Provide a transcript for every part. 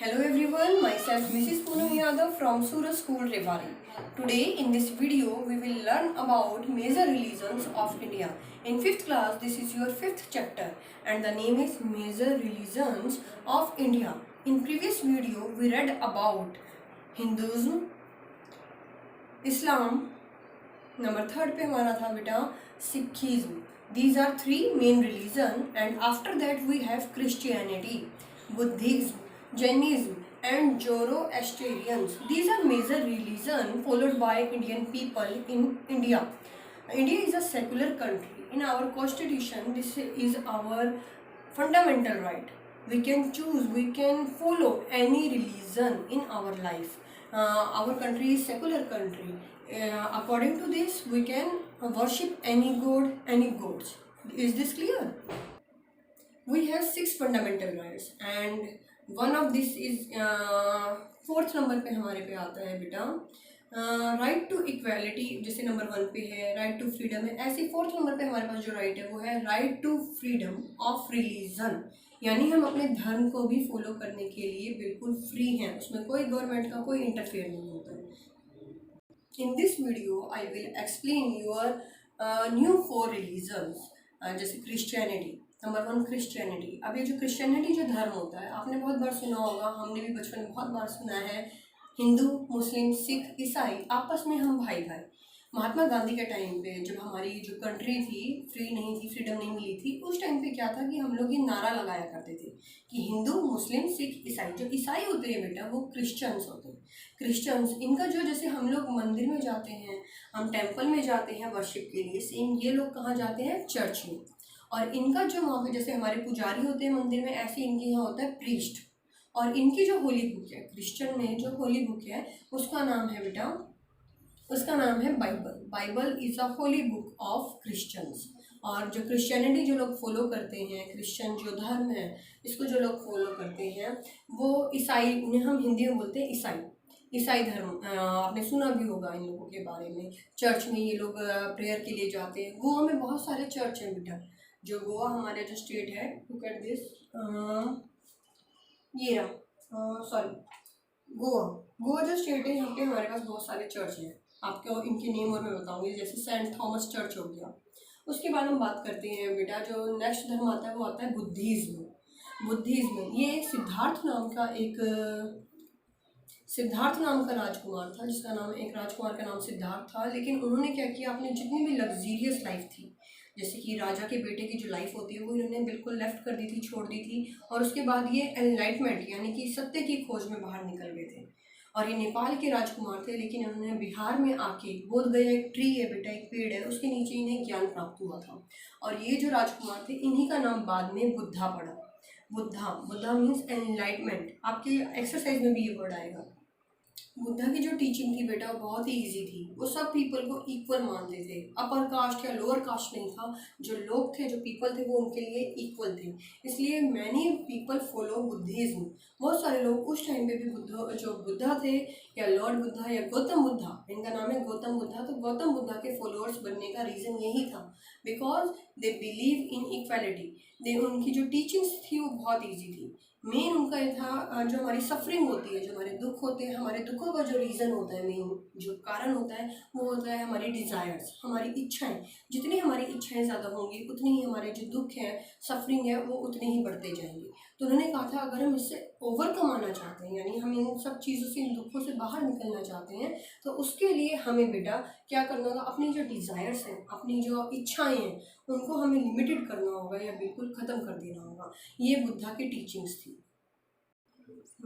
Hello everyone, myself Mrs. Poonam Yadav from Suraj School Rewari. Today in this video we will learn about major religions of India. In 5th class this is your 5th chapter and the name is Major Religions of India. In previous video we read about Hinduism, Islam, number 3rd पे हमारा था बेटा Sikhism. These are 3 main religion and after that we have Christianity, Buddhism, Jainism and Zoroastrians. These are major religion followed by Indian people in India. India is a secular country. In our constitution, this is our fundamental right. We can choose, we can follow any religion in our life. Our country is secular country. According to this, we can worship any god, any gods. Is this clear? We have 6 fundamental rights and one of this is 4th number पे हमारे पे आता है बेटा right to equality, जैसे number 1 पे है right to freedom है, ऐसे 4th नंबर पे हमारे पास जो राइट है वो है right to freedom of religion, यानी हम अपने धर्म को भी फॉलो करने के लिए बिल्कुल फ्री हैं, उसमें कोई गवर्नमेंट का कोई इंटरफेयर नहीं होता है। In this video I will explain your new 4 religions, जैसे क्रिश्चियनिटी। Number 1 Christianity. अब ये जो क्रिश्चियनिटी जो धर्म होता है आपने बहुत बार सुना होगा, हमने भी बचपन में बहुत बार सुना है, हिंदू, मुस्लिम, सिख, ईसाई आपस में हम भाई भाई। महात्मा गांधी के टाइम पे जब हमारी जो कंट्री थी फ्री नहीं थी, फ्रीडम नहीं मिली थी, उस टाइम पे क्या था कि हम लोग ये नारा लगाया करते थे कि हिंदू, मुस्लिम, सिख, ईसाई। जो ईसाई होते हैं बेटा वो क्रिश्चियंस होते हैं। क्रिश्चियंस इनका जो, जैसे हम लोग मंदिर में जाते हैं, हम टेम्पल में जाते हैं वर्शिप के लिए, सेम ये लोग कहाँ जाते हैं? चर्च में। और इनका जो वहाँ पे जैसे हमारे पुजारी होते हैं मंदिर में, ऐसे इनके यहाँ होता है प्रीस्ट। और इनकी जो होली बुक है, क्रिश्चियन में जो होली बुक है उसका नाम है बेटा, उसका नाम है Bible. Bible is a Holi book of Christians. और जो क्रिश्चियनिटी जो लोग फॉलो करते हैं, क्रिश्चियन जो धर्म है इसको जो लोग फॉलो करते हैं वो ईसाई, उन्हें हम हिंदी में बोलते हैं ईसाई। ईसाई धर्म आपने सुना भी होगा इन लोगों के बारे में। चर्च में ये लोग प्रेयर के लिए जाते हैं। गोवा में बहुत सारे चर्च हैं बेटा। जो गोवा हमारे जो स्टेट है, लुक एट दिस, ये रहा, सॉरी गोवा। गोवा जो स्टेट है यहाँ पे हमारे पास बहुत सारे चर्च हैं। आपको इनके नेम और मैं बताऊंगी, जैसे सेंट थॉमस चर्च हो गया। उसके बाद हम बात करते हैं बेटा, जो नेक्स्ट धर्म आता है वो आता है बुद्धिज्म। बुद्धिज्म ये एक सिद्धार्थ नाम का राजकुमार था, जिसका नाम, एक राजकुमार का नाम सिद्धार्थ था। लेकिन उन्होंने क्या किया, अपनी जितनी भी लग्जीरियस लाइफ थी, जैसे कि राजा के बेटे की जो लाइफ होती है वो इन्होंने बिल्कुल लेफ्ट कर दी थी, छोड़ दी थी। और उसके बाद ये एनलाइटमेंट यानी कि सत्य की खोज में बाहर निकल गए थे। और ये नेपाल के राजकुमार थे, लेकिन इन्होंने बिहार में आके, बोध गया एक ट्री है बेटा, एक पेड़ है, उसके नीचे इन्हें ज्ञान प्राप्त हुआ था। और ये जो राजकुमार थे इन्हीं का नाम बाद में बुद्धा पड़ा। Buddha means enlightenment. आपके एक्सरसाइज में भी ये वर्ड आएगा। बुद्धा की जो टीचिंग थी बेटा वो बहुत ही इजी थी। वो सब पीपल को इक्वल मानते थे, अपर कास्ट या लोअर कास्ट नहीं था। जो लोग थे, जो पीपल थे, वो उनके लिए इक्वल थे। इसलिए मैनी पीपल फॉलो बुद्धिज्म। बहुत सारे लोग उस टाइम पे भी बुद्धा थे, या लॉर्ड बुद्धा या गौतम बुद्धा, इनका नाम है गौतम बुद्धा, तो गौतम बुद्धा के फॉलोअर्स बनने का रीज़न यही था, because they believe in equality. उनकी जो टीचिंग्स थी वो बहुत ईजी थी। मेन उनका ये था, जो हमारी सफरिंग होती है, जो हमारे दुख होते हैं, हमारे दुखों का जो रीज़न होता है, मेन जो कारण होता है वो होता है हमारी डिज़ायर्स, हमारी इच्छाएं। जितनी हमारी इच्छाएं ज़्यादा होंगी उतनी ही हमारे जो दुख हैं, सफरिंग है, वो उतने ही बढ़ते जाएंगे। तो उन्होंने कहा था अगर हम इससे ओवरकम आना चाहते हैं, यानी हम इन सब चीज़ों से, इन दुखों से बाहर निकलना चाहते हैं, तो उसके लिए हमें बेटा क्या करना होगा, अपनी जो डिज़ायर्स हैं, अपनी जो इच्छाएँ हैं, उनको हमें लिमिटेड करना होगा या बिल्कुल ख़त्म कर देना होगा। ये बुद्धा की टीचिंग्स थी।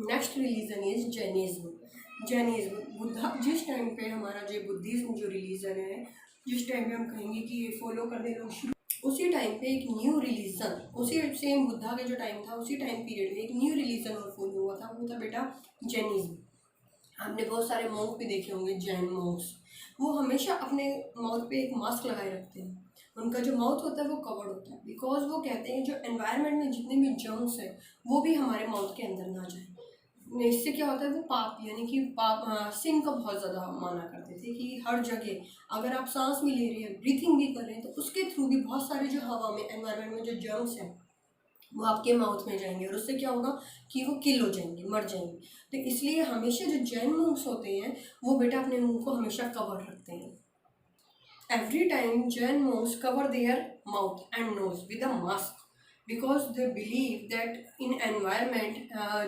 Next religion is Jainism. Buddha जिस टाइम पे हमारा जो बुद्धिज्म जो रिलीजन है, जिस टाइम पे हम कहेंगे कि ये फॉलो करने लोग शुरू, उसी टाइम पे एक न्यू रिलीजन, उसी सेम बुद्धा का जो टाइम था उसी टाइम पीरियड में एक न्यू रिलीजन और फॉलो हुआ था, वो था बेटा जैनिज्म। आपने बहुत सारे मॉन्क भी देखे होंगे, जैन मॉन्क्स। वो हमेशा अपने माउथ पे एक मास्क लगाए रखते हैं। उनका जो माउथ होता है वो कवर्ड होता है, बिकॉज वो कहते हैं जो एनवायरनमेंट में जितने भी जर्म्स हैं वो भी हमारे माउथ के अंदर ना जाए। इससे क्या होता है, वो पाप, यानी कि सिन का बहुत ज़्यादा माना करते थे कि हर जगह अगर आप सांस भी ले रहे हैं, ब्रीथिंग भी कर रहे हैं, तो उसके थ्रू भी बहुत सारे जो हवा में, एनवायरनमेंट में जो जर्म्स हैं वो आपके माउथ में जाएंगे और उससे क्या होगा कि वो किल हो जाएंगे, मर जाएंगे। तो इसलिए हमेशा जो जैन monks होते हैं वो बेटा अपने मुंह को हमेशा कवर रखते हैं। Every time Jain monks cover their mouth and nose with a mask because they believe that in environment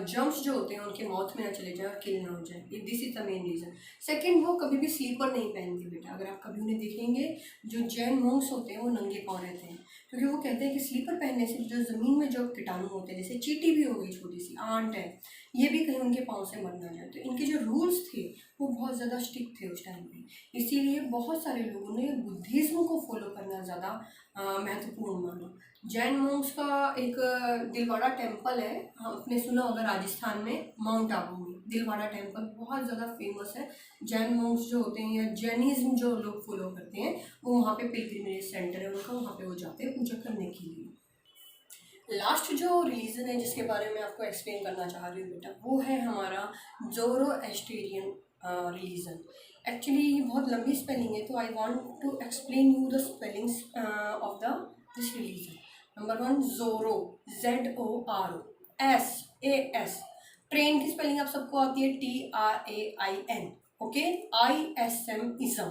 germs जो होते हैं उनके माउथ में ना चले जाए और किल ना हो जाए। This is the main reason. Second, वो कभी भी स्लीपर नहीं पहनते बेटा। अगर आप कभी उन्हें देखेंगे, जो जैन monks होते हैं वो नंगे पाँव रहते हैं, क्योंकि वो कहते हैं कि स्लीपर पहनने से जो ज़मीन में जो कीटाणु होते हैं, जैसे चींटी भी हो गई, छोटी सी आंट है, ये भी कहीं उनके पाँव से मर ना जाए। तो इनके जो रूल्स थे वो बहुत ज़्यादा स्ट्रिक्ट थे उस टाइम पे। इसीलिए बहुत सारे लोगों ने बुद्धिज़्म को फॉलो करना ज़्यादा महत्वपूर्ण माना। जैन monks का एक दिलवाड़ा टेम्पल है, आपने सुना होगा, राजस्थान में माउंट आबू में दिलवाड़ा टेम्पल बहुत ज़्यादा फेमस है। जैन monks जो होते हैं या जैनिज्म जो लोग फॉलो करते हैं वो वहाँ पे पिलग्रिमेज सेंटर है उनका, वहाँ पे वो जाते हैं पूजा करने के लिए। लास्ट जो रिलीजन है जिसके बारे में आपको एक्सप्लेन करना चाह रही हूँ बेटा, वो है हमारा ज़ोरोएस्ट्रियन रिलीजन। एक्चुअली ये बहुत लंबी स्पेलिंग है, तो I want to explain you the spellings of the this religion. Number 1 Zoro, ZORO, SAS। Train की स्पेलिंग आप सबको आती है TRAIN। ओके, ISM इज़म,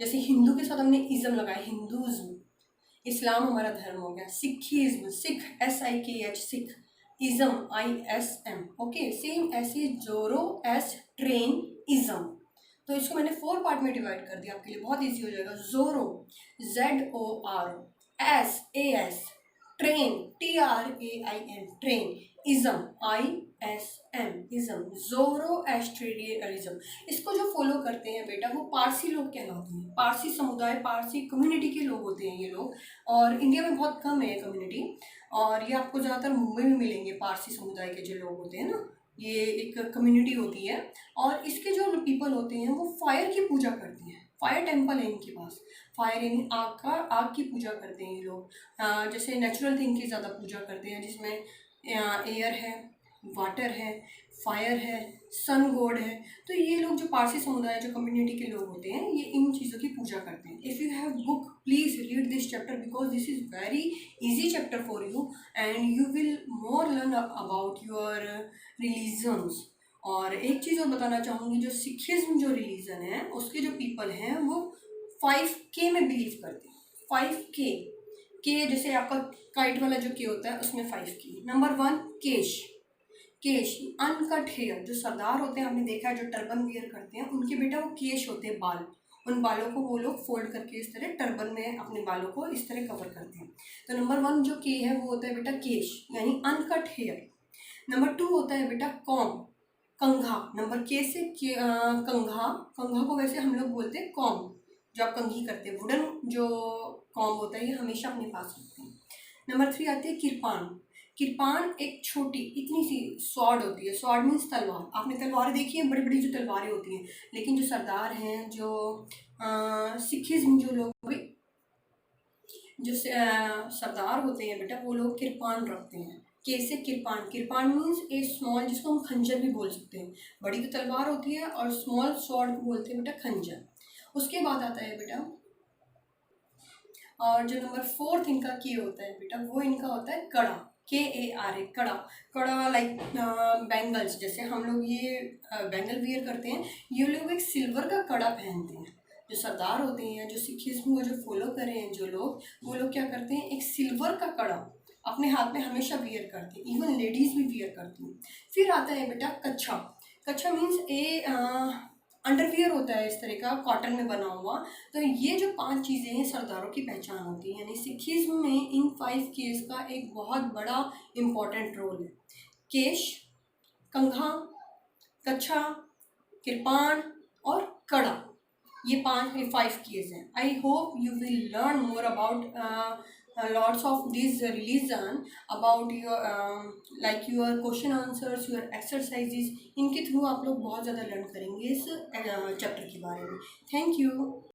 जैसे हिंदू के साथ हमने इज़म लगाया, हिंदूज़म। इस्लाम हमारा धर्म हो गया। Sikhism, Sikh SIKH, Sikh. Ism ISM। Okay, same ऐसे जोरो एस ट्रेन इज़म। तो इसको मैंने 4 पार्ट में डिवाइड कर दिया आपके लिए, बहुत इजी हो जाएगा। Zoro, ZORO, SAS, train, TRAIN, train, ism, ISM, ism, Zoroastrianism. इसको जो फॉलो करते हैं बेटा वो पारसी लोग कहलाते हैं। पारसी समुदाय, पारसी कम्युनिटी के लोग होते हैं ये लोग, और इंडिया में बहुत कम है कम्युनिटी, और ये आपको ज़्यादातर मुंबई में मिलेंगे। पारसी समुदाय के जो लोग होते हैं ना, ये एक कम्युनिटी होती है, और इसके जो पीपल होते हैं वो फायर की पूजा करते हैं। फायर टेम्पल है इनके पास, फायर यानी आग की पूजा करते हैं ये लोग। जैसे नेचुरल थिंग की ज़्यादा पूजा करते हैं, जिसमें एयर है, वाटर है, फायर है, सन गॉड है। तो ये लोग जो पारसी समुदाय, जो कम्युनिटी के लोग होते हैं, ये इन चीज़ों की पूजा करते हैं। If you have book, please read this chapter because this is very easy chapter for you and you will more learn about your religions. और एक चीज़ और बताना चाहूँगी, जो सिखिज्म जो रिलीजन है उसके जो पीपल हैं वो 5K में बिलीव करते हैं। 5K के, जैसे आपका काइट वाला जो के होता है उसमें 5K। नंबर 1 केश, केश अनकट हेयर। जो सरदार होते हैं आपने देखा है जो टर्बन वियर करते हैं, उनके बेटा वो केश होते हैं, बाल। उन बालों को वो लोग फोल्ड करके इस तरह टर्बन में अपने बालों को इस तरह कवर करते हैं। तो नंबर 1 जो के है वो होता है बेटा केश, यानी अनकट हेयर। नंबर 2 होता है बेटा कॉम, कंघा। नंबर के से कंघा, कंघा को वैसे हम लोग बोलते हैं कॉम, जो आप कंघी करते हैं, वुडन जो कॉम होता है ये हमेशा अपने पास रखते हैं। नंबर 3 आती है किरपान। किरपान एक छोटी इतनी सी स्वॉर्ड होती है। स्वॉर्ड मीन्स तलवार। आपने तलवारें देखी हैं, बड़ी बड़ी जो तलवारें होती हैं, लेकिन जो सरदार हैं, जो सिखिज्म जो लोग, जो सरदार होते हैं बेटा, वो लोग किरपान रखते हैं। कैसे किरपान, किरपान मीन्स ए स्मॉल, जिसको हम खंजर भी बोल सकते हैं। बड़ी तो तलवार होती है और स्मॉल स्वॉर्ड को बोलते हैं बेटा खंजर। उसके बाद आता है बेटा, और जो नंबर 4 इनका की होता है बेटा, वो इनका होता है कड़ा, KARA, कड़ा। कड़ा लाइक बैंगल्स, जैसे हम लोग ये बैंगल वियर करते हैं, ये लोग एक सिल्वर का कड़ा पहनते हैं। जो सरदार होते हैं, जो सिखिज्म को जो फॉलो कर रहे हैं जो लोग, वो लोग क्या करते हैं, एक सिल्वर का कड़ा अपने हाथ में हमेशा वियर करते हैं। इवन लेडीज़ भी वियर करती हैं। फिर आता है बेटा कच्छा। कच्छा मीन्स अंडरवियर होता है इस तरह का, कॉटन में बना हुआ। तो ये जो 5 चीज़ें हैं सरदारों की पहचान होती है। यानी सिखिज्म में इन 5 केस का एक बहुत बड़ा इम्पॉर्टेंट रोल है। केश, कंघा, कच्छा, किरपान और कड़ा, ये 5 केस हैं। I hope you will learn more about lots of these religion, about your like your question answers, your exercises, इनके थ्रू आप लोग बहुत ज़्यादा लर्न करेंगे इस चैप्टर के बारे में। Thank you.